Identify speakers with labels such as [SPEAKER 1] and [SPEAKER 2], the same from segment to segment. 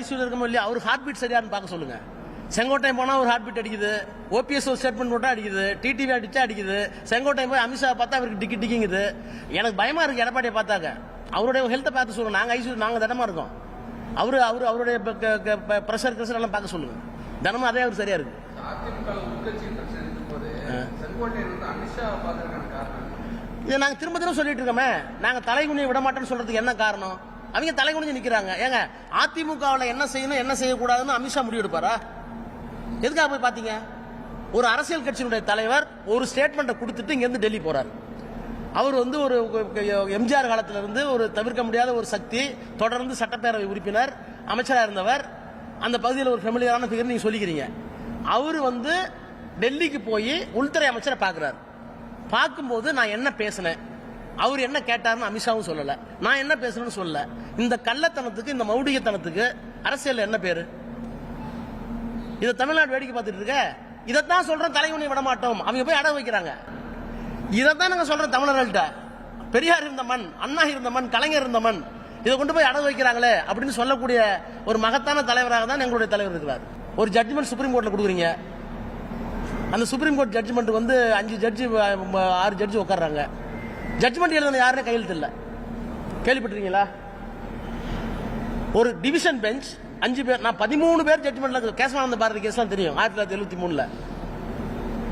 [SPEAKER 1] ஐசியூல இருக்கமோ இல்லையா, அவர் heart beat சரியான்னு பார்க்க சொல்லுங்க. செங்கோட்டையன் போனா ஒரு ஹார்ட் பீட் அடிக்குது, ஓபிஎஸ் ஒரு ஸ்டேட்மெண்ட் போட்டா அடிக்குது, டிடிவி அடிச்சா அடிக்குது. செங்கோட்டையன் போய் அமித்ஷா பார்த்தா அவருக்கு டிக்கிங்குது. எனக்கு பயமா இருக்கு எடப்பாடியை பார்த்தாக்க. அவருடைய ஹெல்த்தை பார்த்து சொல்லுங்க. நாங்க ஐசியூ நாங்க தினமா இருக்கோம். அவருடைய பிரஷர் எல்லாம் பார்க்க சொல்லுங்க. தினமும் அதே அவர் சரியா இருக்கு. இதை நாங்க திரும்ப திரும்ப சொல்லிட்டு இருக்கோமே. நாங்க தலைகுனியை விட மாட்டோம்னு சொல்றதுக்கு என்ன காரணம்? அவங்க தலைகுனிஞ்சு நிக்கிறாங்க. ஏங்க அதிமுகவில் என்ன செய்யணும் என்ன செய்யக்கூடாதுன்னு அமித்ஷா முடிவு எடுப்பாரா? எதுக்காக போய் பாத்தீங்க? ஒரு அரசியல் கட்சியினுடைய தலைவர் ஒரு ஸ்டேட்மெண்ட்டை கொடுத்துட்டு இங்க இருந்து டெல்லி போறாரு. அவர் வந்து ஒரு எம்ஜிஆர் காலத்துல இருந்து ஒரு தவிர்க்க முடியாத ஒரு சக்தி, தொடர்ந்து சட்டப்பேரவை உறுப்பினர், அமைச்சராக இருந்தவர், அந்த பகுதியில் ஒரு ஃபெமிலியரான ஃபிகர் நீங்க சொல்லிக்கிறீங்க. அவர் வந்து டெல்லிக்கு போய் உள்துறை அமைச்சரை பார்க்கிறார். பார்க்கும்போது நான் என்ன பேசினேன், அவர் என்ன கேட்டாருன்னு அமித்ஷாவும் சொல்லல, நான் என்ன பேசணும்னு சொல்லல. இந்த கள்ளத்தனத்துக்கு, இந்த மௌடிகத்தனத்துக்கு அரசியல் என்ன பேரு? இதை தமிழ்நாடு வேடிக்கை பார்த்துட்டு இருக்க. இதைத்தான் சொல்றோம், தலைகுனியை விட மாட்டோம். அவங்க போய் அடகு வைக்கிறாங்க. இதைத்தான் நாங்க சொல்றோம் தமிழர்கள்ட்ட. பெரியார் இருந்த மண், அண்ணா இருந்த மண், கலைஞர் இருந்த மண், இதை கொண்டு போய் அடகு வைக்கிறாங்களே அப்படின்னு சொல்லக்கூடிய ஒரு மகத்தான தலைவராக தான் எங்களுடைய தலைவர் இருக்கிறார். ஒரு ஜட்ஜ்மெண்ட் சுப்ரீம் கோர்ட்ல கொடுக்குறீங்க. அந்த சுப்ரீம் கோர்ட் ஜட்ஜ்மெண்ட் வந்து 5 ஜட்ஜி 6 ஜட்ஜி உட்கார்றாங்க. ஜட்ஜ்மெண்ட் எழுதுன யாருன்னு கையெழுத்து இல்ல. கேள்விப்பட்டிருக்கீங்களா? ஒரு டிவிஷன் பெஞ்ச் 5 பேர், நான் 13 பேர் ஜட்ஜ்மெண்ட்ல கேசவானந்த பாரதி கேஸ்லாம் தெரியும். 1973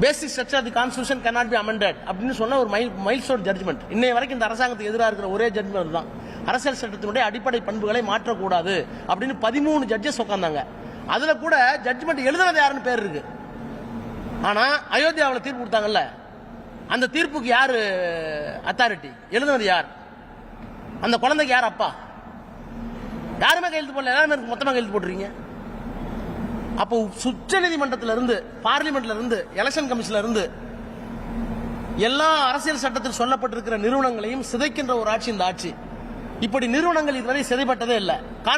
[SPEAKER 1] basic structure of the constitution cannot be amended அப்படின்னு சொன்ன ஒரு மைல்ஸ்டோன் ஜட்ஜ்மெண்ட். இன்னைய வரைக்கும் இந்த அரசாங்கத்துக்கு எதிராக இருக்கிற ஒரே ஜட்ஜ்மெண்ட் தான். அரசியல் சட்டத்தினுடைய அடிப்படை பண்புகளை மாற்றக்கூடாது அப்படின்னு 13 ஜட்ஜஸ் உட்கார்ந்தாங்க. அதுல கூட ஜட்ஜ்மெண்ட் எழுதுனது யாருன்னு பேர் இருக்கு. ஆனா அயோத்தியாவில் தீர்ப்பு கொடுத்தாங்கல்ல, அந்த தீர்ப்புக்கு யாரு அத்தாரிட்டி? எழுதுனது யார்? அந்த குழந்தைக்கு யார் அப்பா? யாருமே கையெழுத்து போடல. எல்லாருமே மொத்தமா கையெழுத்து போட்டுறீங்க. அப்போ உச்ச நீதிமன்றத்தில இருந்து, பார்லிமெண்ட்ல இருந்து, எலெக்ஷன் கமிஷன்ல இருந்து எல்லா அரசியல் சட்டத்தில் சொல்லப்பட்டிருக்கிற நிறுவனங்களையும் சிதைக்கின்ற ஒரு ஆட்சி இந்த ஆட்சி. இப்படி நிறுவனங்கள் இதுவரை சிதைப்பட்டதே இல்லை.